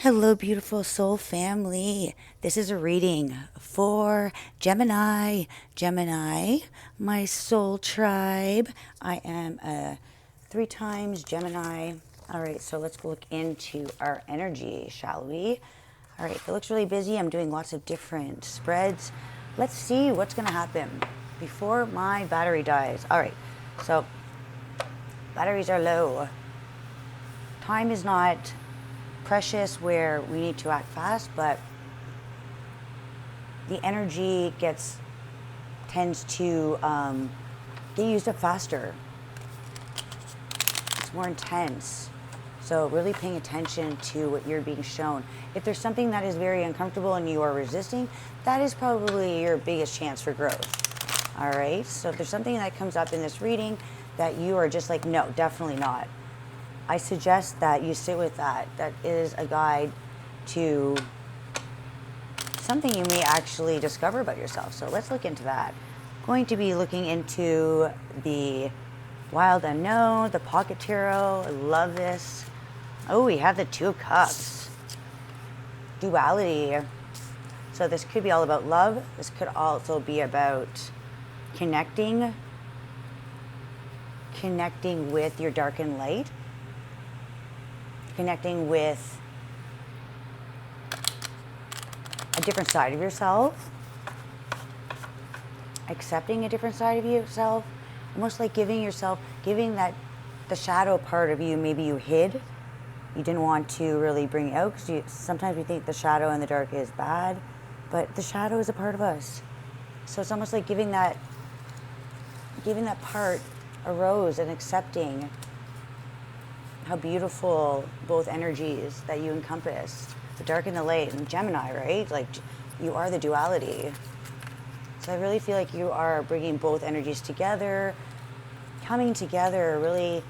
Hello, beautiful soul family. This is a reading for Gemini. Gemini, my soul tribe. I am a 3 times Gemini. All right, so let's look into our energy, shall we? All right, it looks really busy. I'm doing lots of different spreads. Let's see what's going to happen before my battery dies. All right, so batteries are low. Time is not precious where we need to act fast, but the energy tends to get used up faster. It's more intense. So really paying attention to what you're being shown. If there's something that is very uncomfortable and you are resisting, that is probably your biggest chance for growth. All right, so if there's something that comes up in this reading that you are just like, no, definitely not, I suggest that you sit with that. That is a guide to something you may actually discover about yourself. So let's look into that. Going to be looking into the Wild Unknown, the Pocket Tarot. I love this. Oh, we have the Two of Cups. Duality. So this could be all about love. This could also be about connecting with your dark and light. Connecting with a different side of yourself, accepting a different side of yourself, almost like giving that the shadow part of you maybe you hid, you didn't want to really bring out, because sometimes we think the shadow and the dark is bad, but the shadow is a part of us. So it's almost like giving that part a rose and accepting how beautiful both energies that you encompass, the dark and the light, and Gemini, right? Like, you are the duality. So I really feel like you are bringing both energies together, coming together, really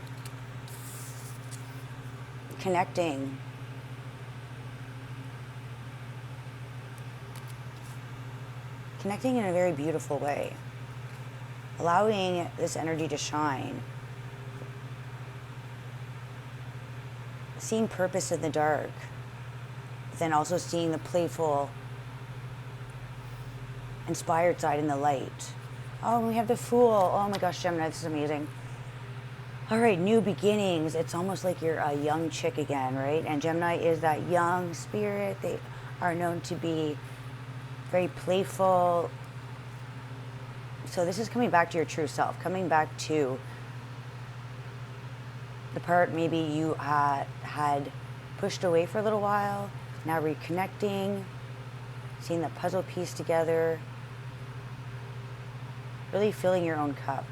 connecting. Connecting in a very beautiful way. Allowing this energy to shine. Seeing purpose in the dark, then also seeing the playful, inspired side in the light. Oh, we have the Fool. Oh my gosh, Gemini, this is amazing. All right, new beginnings. It's almost like you're a young chick again, right? And Gemini is that young spirit. They are known to be very playful. So this is coming back to your true self, coming back to the part maybe you had pushed away for a little while, now reconnecting, seeing the puzzle piece together, really filling your own cup.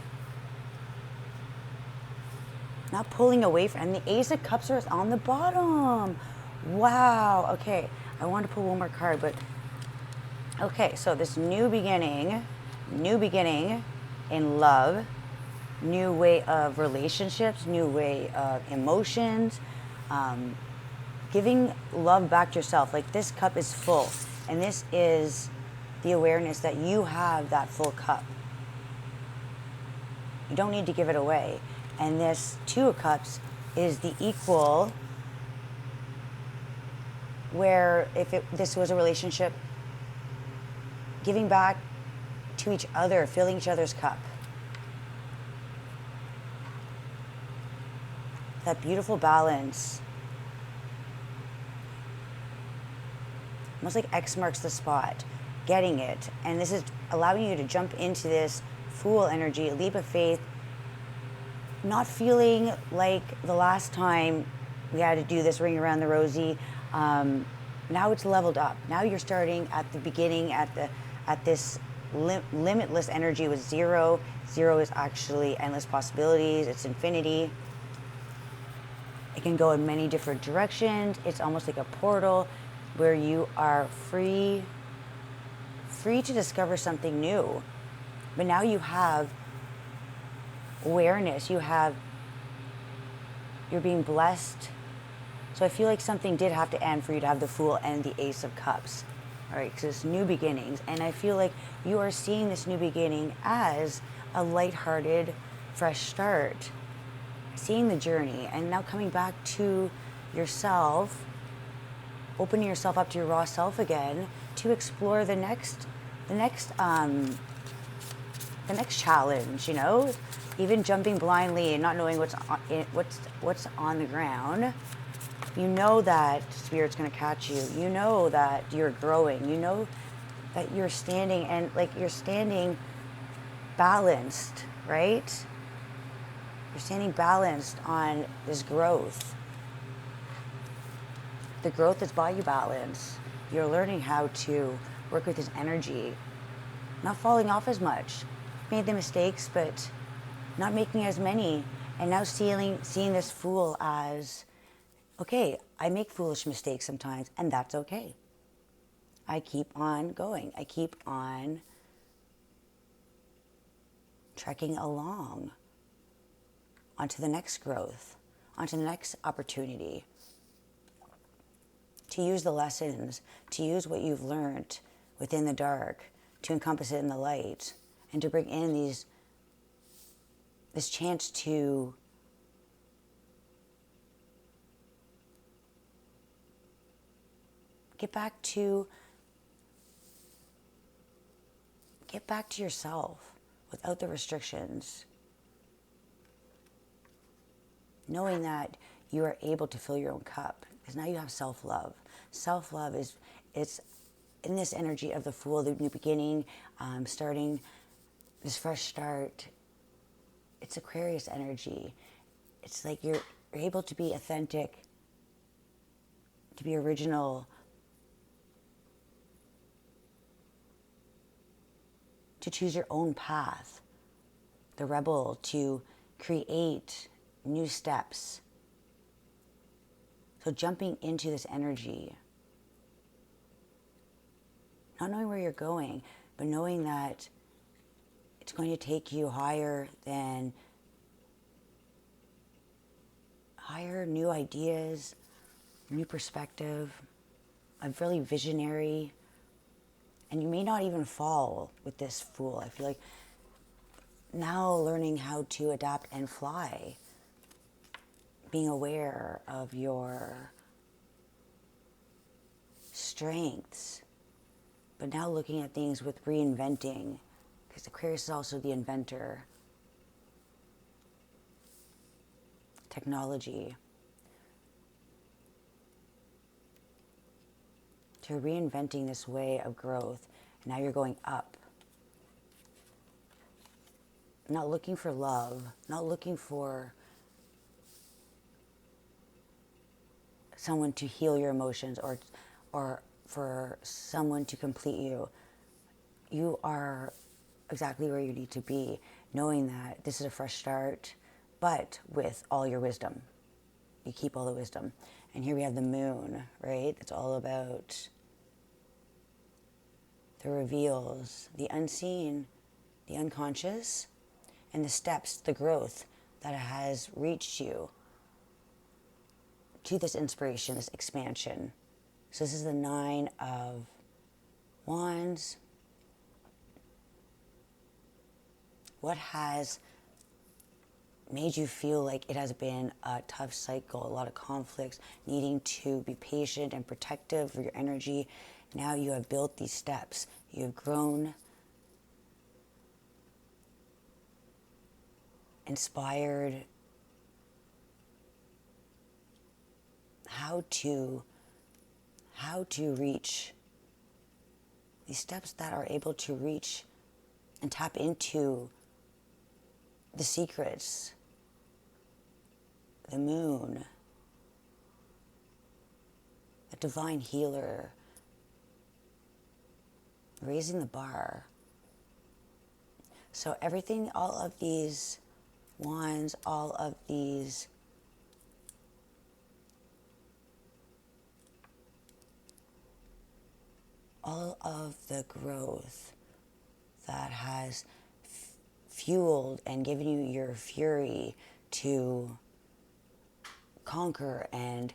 Not pulling away from, and the Ace of Cups is on the bottom. Wow, okay, I want to pull one more card, but okay, so this new beginning in love, new way of relationships, new way of emotions, giving love back to yourself. Like, this cup is full, and this is the awareness that you have that full cup. You don't need to give it away. And this Two of Cups is the equal, where if this was a relationship, giving back to each other, filling each other's cup. That beautiful balance. Almost like X marks the spot, getting it. And this is allowing you to jump into this Fool energy, leap of faith, not feeling like the last time we had to do this ring around the rosy. Now it's leveled up. Now you're starting at the beginning, at this limitless energy with zero. Zero is actually endless possibilities. It's infinity. It can go in many different directions. It's almost like a portal where you are free to discover something new. But now you have awareness. You're being blessed. So I feel like something did have to end for you to have the Fool and the Ace of Cups. All right, because it's new beginnings. And I feel like you are seeing this new beginning as a lighthearted, fresh start. Seeing the journey and now coming back to yourself opening yourself up to your raw self again to explore the next challenge, you know? Even jumping blindly and not knowing what's on the ground. You know that Spirit's going to catch you. You know that you're growing. You know that you're standing, and like you're standing balanced, right? You're standing balanced on this growth. The growth is body balance. You're learning how to work with this energy, not falling off as much. Made the mistakes, but not making as many. And now seeing this Fool as, okay, I make foolish mistakes sometimes, and that's okay. I keep on going. I keep on trekking along onto the next growth, onto the next opportunity. To use the lessons, to use what you've learned within the dark, to encompass it in the light, and to bring in this chance to get back to yourself without the restrictions. Knowing that you are able to fill your own cup, because now you have self-love. Self-love it's in this energy of the Fool, the new beginning, starting this fresh start. It's Aquarius energy. It's like you're able to be authentic, to be original, to choose your own path. The rebel, to create new steps. So jumping into this energy, not knowing where you're going, but knowing that it's going to take you higher, new ideas, new perspective, a really visionary. And you may not even fall with this Fool. I feel like now learning how to adapt and fly, being aware of your strengths, but now looking at things with reinventing, because Aquarius is also the inventor. Technology. To reinventing this way of growth. And now you're going up. Not looking for love, not looking for someone to heal your emotions or for someone to complete you. You are exactly where you need to be, knowing that this is a fresh start, but with all your wisdom. You keep all the wisdom. And here we have the Moon, right? It's all about the reveals, the unseen, the unconscious, and the steps, the growth that has reached you to this inspiration, this expansion. So this is the 9 of Wands. What has made you feel like it has been a tough cycle, a lot of conflicts, needing to be patient and protective of your energy? Now you have built these steps. You have grown, inspired, how to reach these steps that are able to reach and tap into the secrets, the Moon, the divine healer, raising the bar. So everything, all of these wands, all of these all of the growth that has fueled and given you your fury to conquer and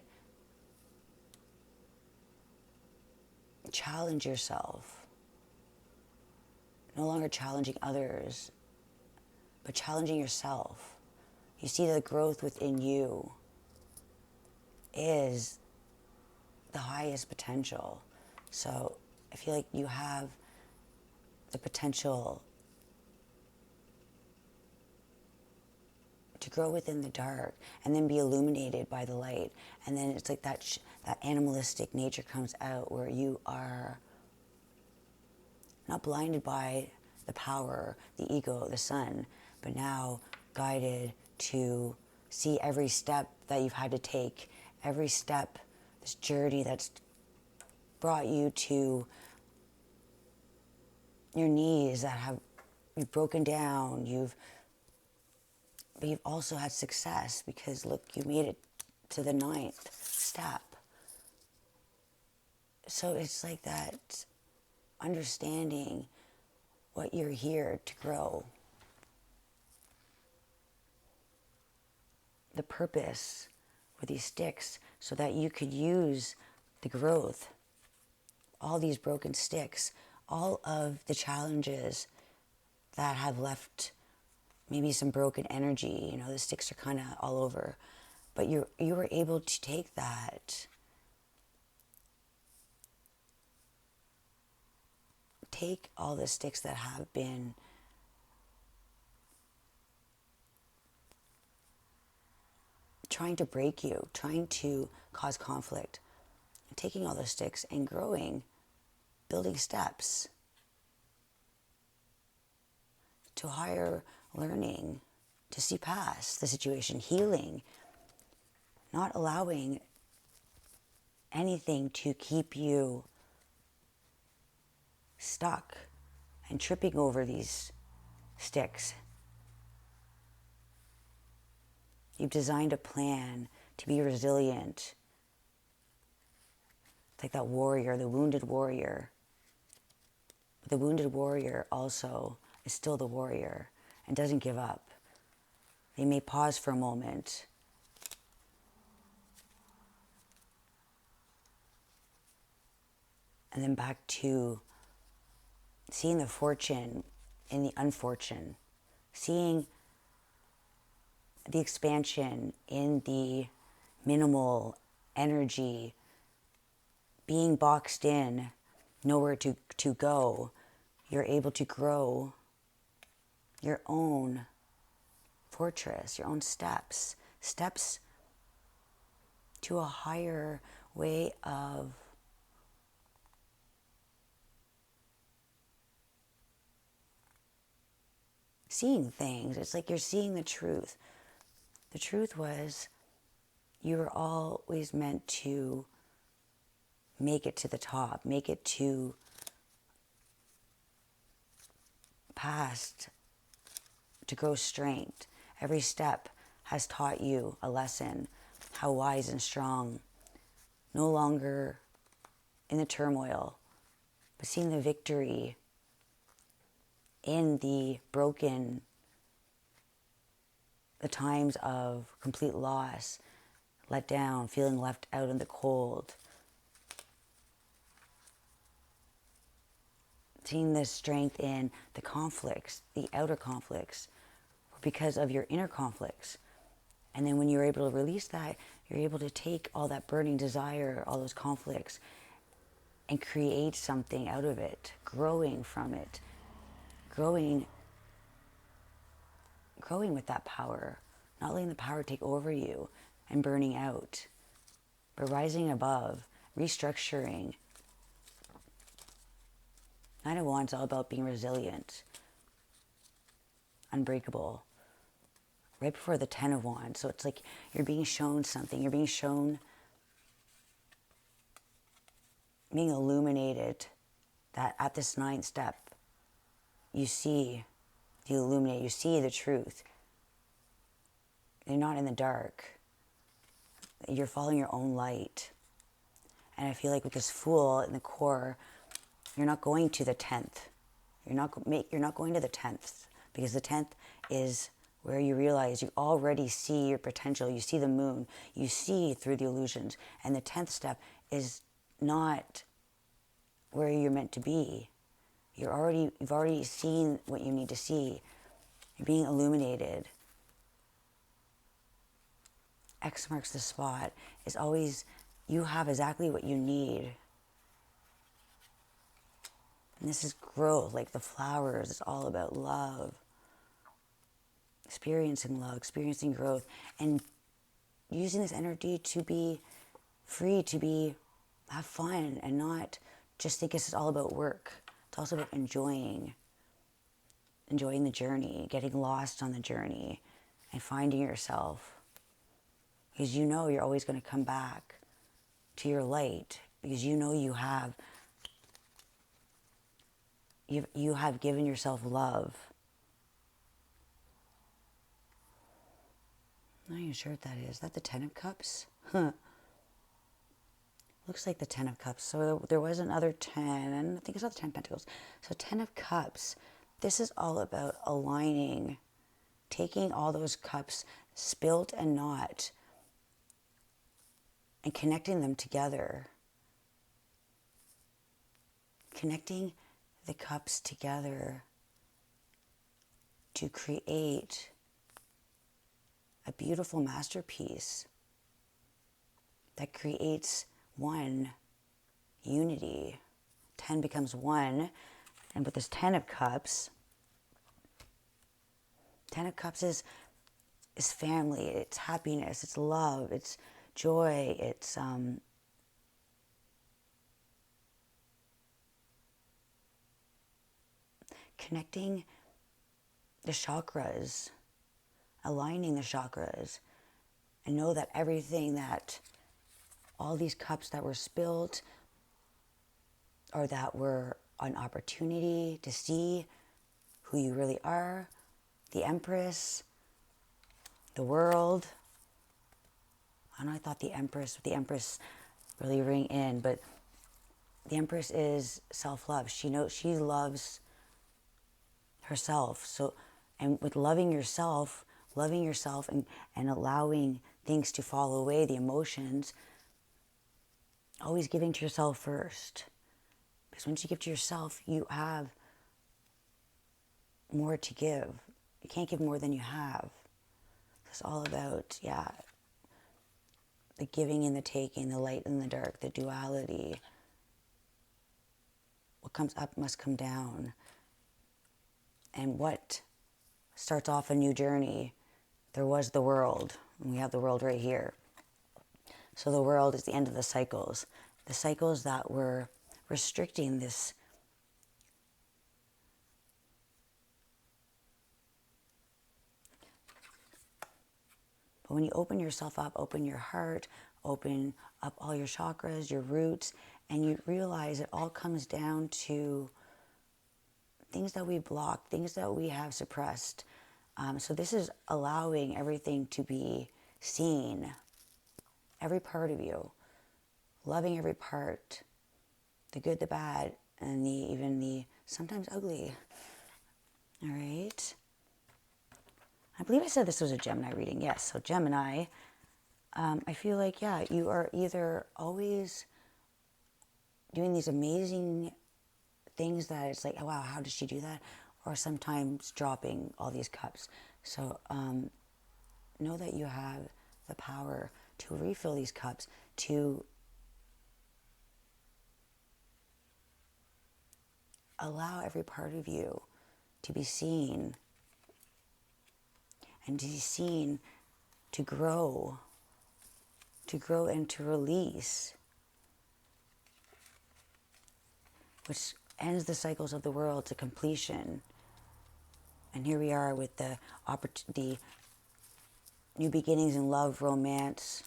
challenge yourself. No longer challenging others, but challenging yourself. You see the growth within you is the highest potential. So I feel like you have the potential to grow within the dark and then be illuminated by the light. And then it's like that animalistic nature comes out, where you are not blinded by the power, the ego, the sun, but now guided to see every step that you've had to take, every step, this journey that's brought you to your knees that you've broken down, but you've also had success, because look, you made it to the 9th step. So it's like that understanding what you're here to grow. The purpose with these sticks, so that you could use the growth, all these broken sticks, all of the challenges that have left maybe some broken energy. You know, the sticks are kind of all over, but you were able to take that, take all the sticks that have been trying to break you, trying to cause conflict, taking all those sticks and growing, building steps to higher learning, to see past the situation, healing, not allowing anything to keep you stuck and tripping over these sticks. You've designed a plan to be resilient. It's like that warrior, the wounded warrior. But the wounded warrior also is still the warrior and doesn't give up. They may pause for a moment, and then back to seeing the fortune in the unfortunate, seeing the expansion in the minimal energy, being boxed in, nowhere to go. You're able to grow your own fortress, your own steps to a higher way of seeing things. It's like you're seeing the truth. The truth was, you were always meant to make it to the top, make it to past, to grow strength. Every step has taught you a lesson, how wise and strong, no longer in the turmoil, but seeing the victory in the broken, the times of complete loss, let down, feeling left out in the cold. Seeing the strength in the conflicts, the outer conflicts, because of your inner conflicts. And then when you're able to release that, you're able to take all that burning desire, all those conflicts, and create something out of it, growing from it, growing with that power, not letting the power take over you and burning out, but rising above, restructuring. Nine of Wands is all about being resilient, unbreakable. Right before the 10 of Wands, so it's like you're being shown something. You're being shown, being illuminated, that at this 9th step, you see the illuminate, you see the truth. You're not in the dark. You're following your own light. And I feel like with this Fool in the core, you're not going to the 10th. You're not going to the 10th, because the 10th is where you realize you already see your potential. You see the moon. You see through the illusions. And the 10th step is not where you're meant to be. You've already seen what you need to see. You're being illuminated. X marks the spot is always you have exactly what you need. And this is growth, like the flowers. It's all about love. Experiencing love, experiencing growth, and using this energy to be free, to have fun, and not just think it's all about work. It's also about enjoying the journey, getting lost on the journey, and finding yourself. Because you know you're always going to come back to your light, because you know you have given yourself love. I'm not even sure what that is. Is that the Ten of Cups? Huh. Looks like the Ten of Cups. So there was another 10. I think it's not the 10 Pentacles. So 10 of Cups. This is all about aligning, taking all those cups, spilt and not, and connecting them together. Connecting the cups together to create a beautiful masterpiece that creates one, unity. 10 becomes 1. And with this 10 of Cups, 10 of Cups is family, it's happiness, it's love, it's joy, it's connecting the chakras, aligning the chakras, and know that everything that, all these cups that were spilled, or that were an opportunity to see who you really are, the Empress, the world. I know I thought the Empress really ring in, but the Empress is self-love. She knows, she loves herself. So, and with loving yourself and allowing things to fall away, the emotions, always giving to yourself first. Because once you give to yourself, you have more to give. You can't give more than you have. It's all about, yeah, the giving and the taking, the light and the dark, the duality. What comes up must come down. And what starts off a new journey, there was the world, and we have the world right here. So the world is the end of the cycles that were restricting this But when you open yourself up, open your heart, open up all your chakras, your roots, and you realize it all comes down to things that we block, things that we have suppressed. So this is allowing everything to be seen, every part of you, loving every part, the good, the bad, and even the sometimes ugly. All right. I believe I said this was a Gemini reading. Yes, so Gemini, I feel like, yeah, you are either always doing these amazing things that it's like, oh, wow, how did she do that? Or sometimes dropping all these cups. So know that you have the power to refill these cups, to allow every part of you to be seen, and to be seen to grow and to release, which ends the cycles of the world to completion. And here we are with the new beginnings in love, romance,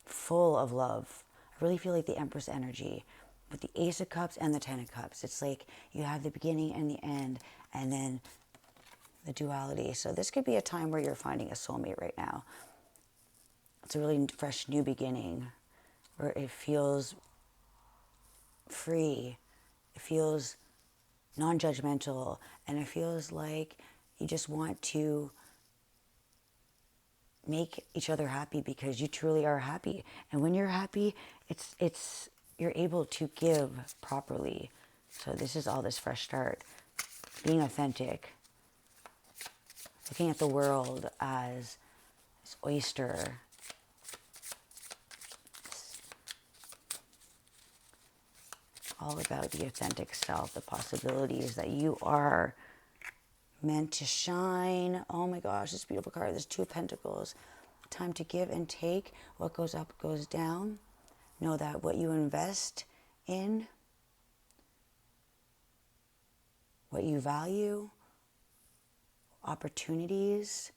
full of love. I really feel like the Empress energy with the Ace of Cups and the Ten of Cups. It's like you have the beginning and the end, and then the duality. So this could be a time where you're finding a soulmate right now. It's a really fresh new beginning where it feels free, it feels non-judgmental, and it feels like you just want to make each other happy because you truly are happy. And when you're happy, it's you're able to give properly. So this is all this fresh start, being authentic, looking at the world as this oyster, all about the authentic self, the possibilities that you are meant to shine. Oh my gosh, this beautiful card. There's Two of Pentacles. Time to give and take. What goes up goes down. Know that what you invest in, what you value, opportunities,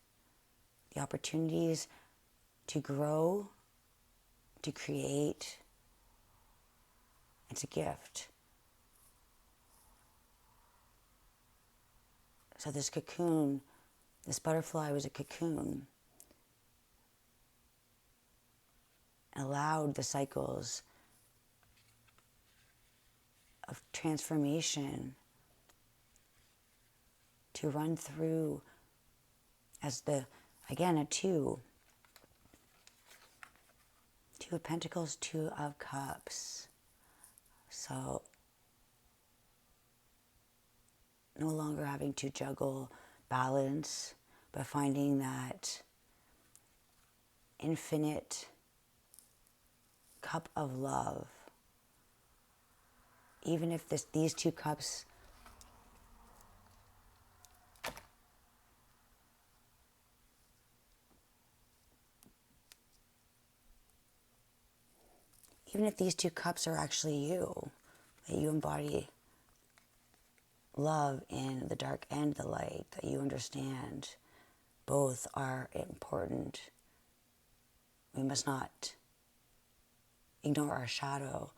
the opportunities to grow, to create, it's a gift. So this cocoon, this butterfly was a cocoon. Allowed the cycles of transformation to run through as again, a two. Two of Pentacles, Two of Cups. So no longer having to juggle balance, but finding that infinite cup of love. Even if these two cups are actually you, that you embody love in the dark and the light, that you understand both are important. We must not ignore our shadow.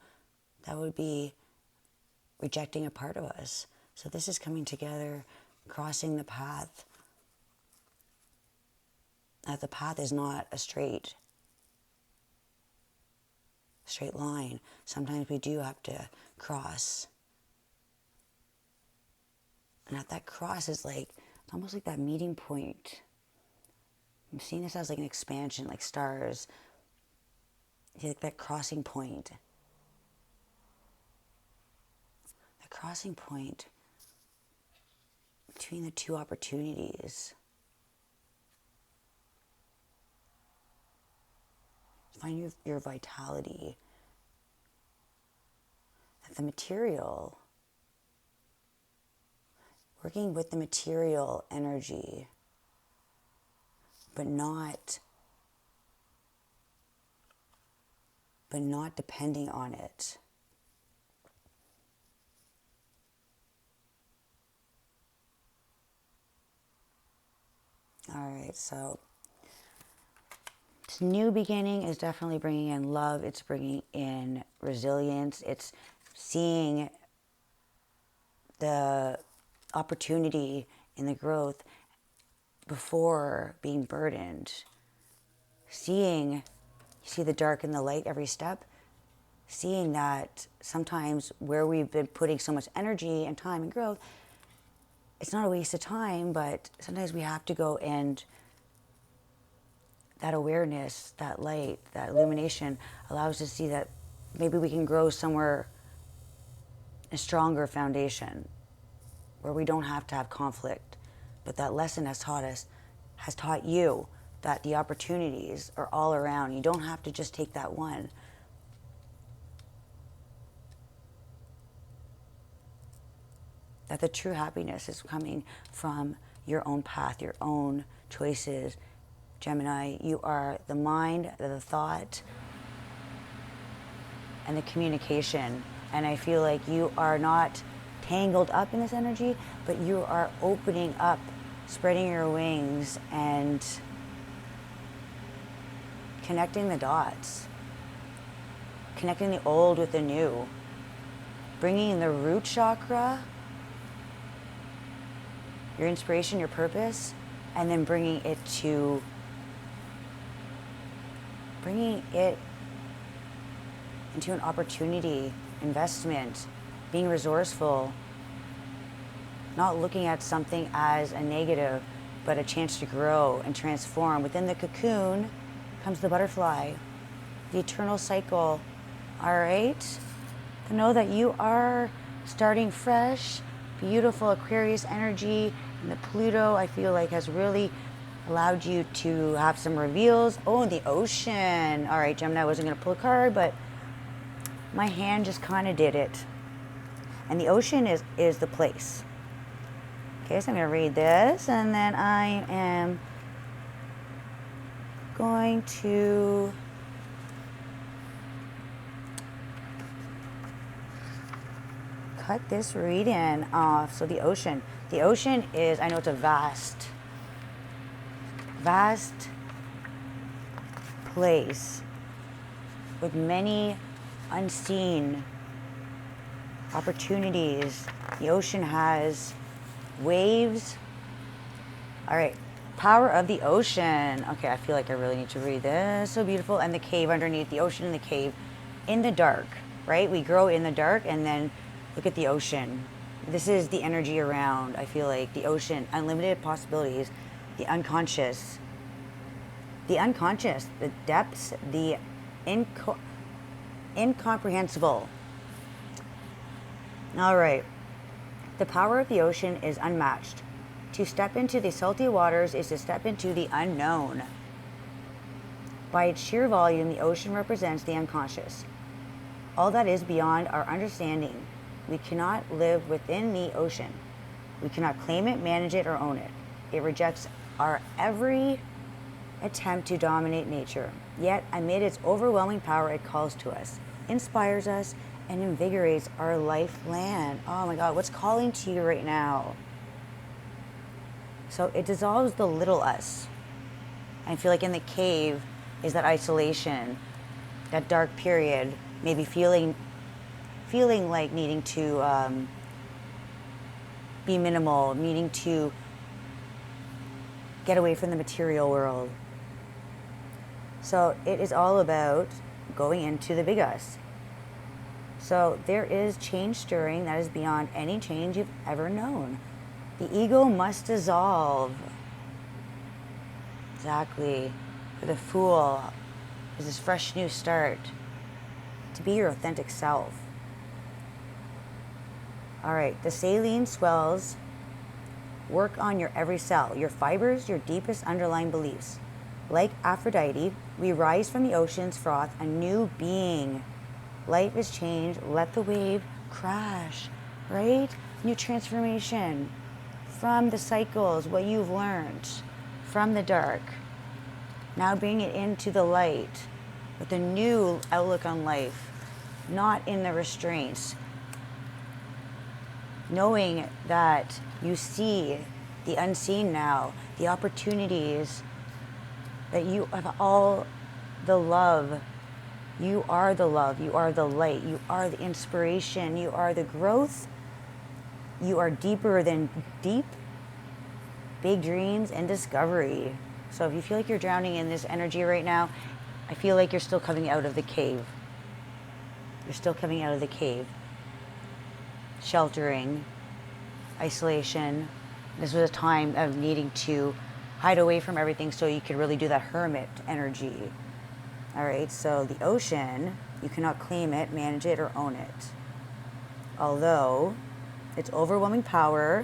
That would be rejecting a part of us. So this is coming together, crossing the path. That the path is not a straight line. Sometimes we do have to cross. And at that cross is like, it's almost like that meeting point. I'm seeing this as like an expansion, like stars. It's like that crossing point. The crossing point between the two opportunities. Find your vitality. That the material, working with the material energy, but not depending on it. All right, so this new beginning is definitely bringing in love. It's bringing in resilience. It's seeing the opportunity in the growth before being burdened. See the dark and the light every step. Seeing that sometimes where we've been putting so much energy and time and growth, it's not a waste of time, but sometimes we have to go, and that awareness, that light, that illumination allows us to see that maybe we can grow somewhere, a stronger foundation where we don't have to have conflict. But that lesson has taught you that the opportunities are all around. You don't have to just take that one. That the true happiness is coming from your own path, your own choices. Gemini, you are the mind, the thought, and the communication. And I feel like you are not tangled up in this energy, but you are opening up, spreading your wings, and connecting the dots. Connecting the old with the new. Bringing the root chakra, your inspiration, your purpose, and then bringing it into an opportunity, investment, being resourceful, not looking at something as a negative, but a chance to grow and transform. Within the cocoon comes the butterfly, the eternal cycle. All right? To know that you are starting fresh, beautiful Aquarius energy, and the Pluto, I feel like, has really allowed you to have some reveals. Oh, the ocean. All right, Gemini, I wasn't going to pull a card, but my hand just kind of did it. And the ocean is the place. Okay, so I'm going to read this, and then I am going to cut this reading off. So the ocean is, I know it's a vast place with many unseen opportunities. The ocean has waves. All right, power of the ocean. Okay, I feel like I really need to read this. So beautiful. And the cave underneath, the ocean and the cave in the dark, right? We grow in the dark, and then look at the ocean. This is the energy around, I feel like, the ocean, unlimited possibilities, the unconscious, the depths, the incomprehensible. All right. The power of the ocean is unmatched. To step into the salty waters is to step into the unknown. By its sheer volume, the ocean represents the unconscious, all that is beyond our understanding. We cannot live within the ocean. We cannot claim it, manage it, or own it. It rejects our every attempt to dominate nature. Yet, amid its overwhelming power, it calls to us, inspires us, and invigorates our lifeland. Oh my God, what's calling to you right now? So it dissolves the little us. I feel like in the cave is that isolation, that dark period, maybe feeling like needing to be minimal, needing to get away from the material world. So it is all about going into the big us. So there is change stirring that is beyond any change you've ever known. The ego must dissolve. Exactly. For the Fool is this fresh new start. To be your authentic self. All right, the saline swells. Work on your every cell, your fibers, your deepest underlying beliefs. Like Aphrodite, we rise from the ocean's froth, a new being. Life is change. Let the wave crash, right? New transformation from the cycles, what you've learned from the dark. Now bring it into the light with a new outlook on life, not in the restraints. Knowing that you see the unseen now, the opportunities, that you have all the love. You are the love, you are the light, you are the inspiration, you are the growth, you are deeper than deep, big dreams and discovery. So if you feel like you're drowning in this energy right now, I feel like you're still coming out of the cave. You're still coming out of the cave. Sheltering, isolation. This was a time of needing to hide away from everything so you could really do that hermit energy. All right, so the ocean, you cannot claim it, manage it, or own it. Although its overwhelming power,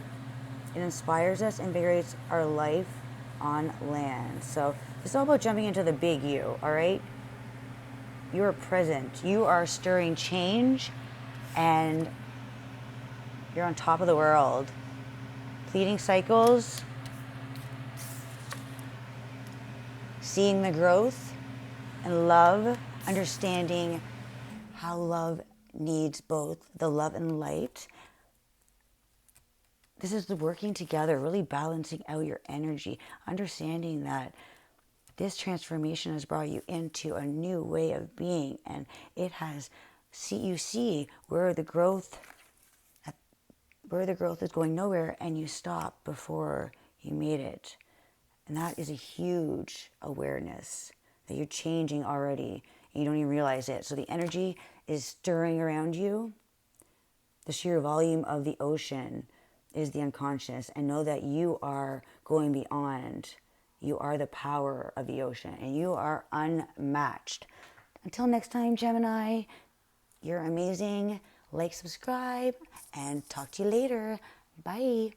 it inspires us, invigorates our life on land. So it's all about jumping into the big you, all right? You are present. You are stirring change, and you're on top of the world. Pleading cycles, seeing the growth, and love, understanding how love needs both the love and light. This is the working together, really balancing out your energy, understanding that this transformation has brought you into a new way of being, and it has, you see where the growth is going nowhere, and you stop before you made it. And that is a huge awareness that you're changing already and you don't even realize it. So the energy is stirring around you. The sheer volume of the ocean is the unconscious, and know that you are going beyond. You are the power of the ocean, and you are unmatched. Until next time, Gemini, you're amazing. Like, subscribe, and talk to you later. Bye.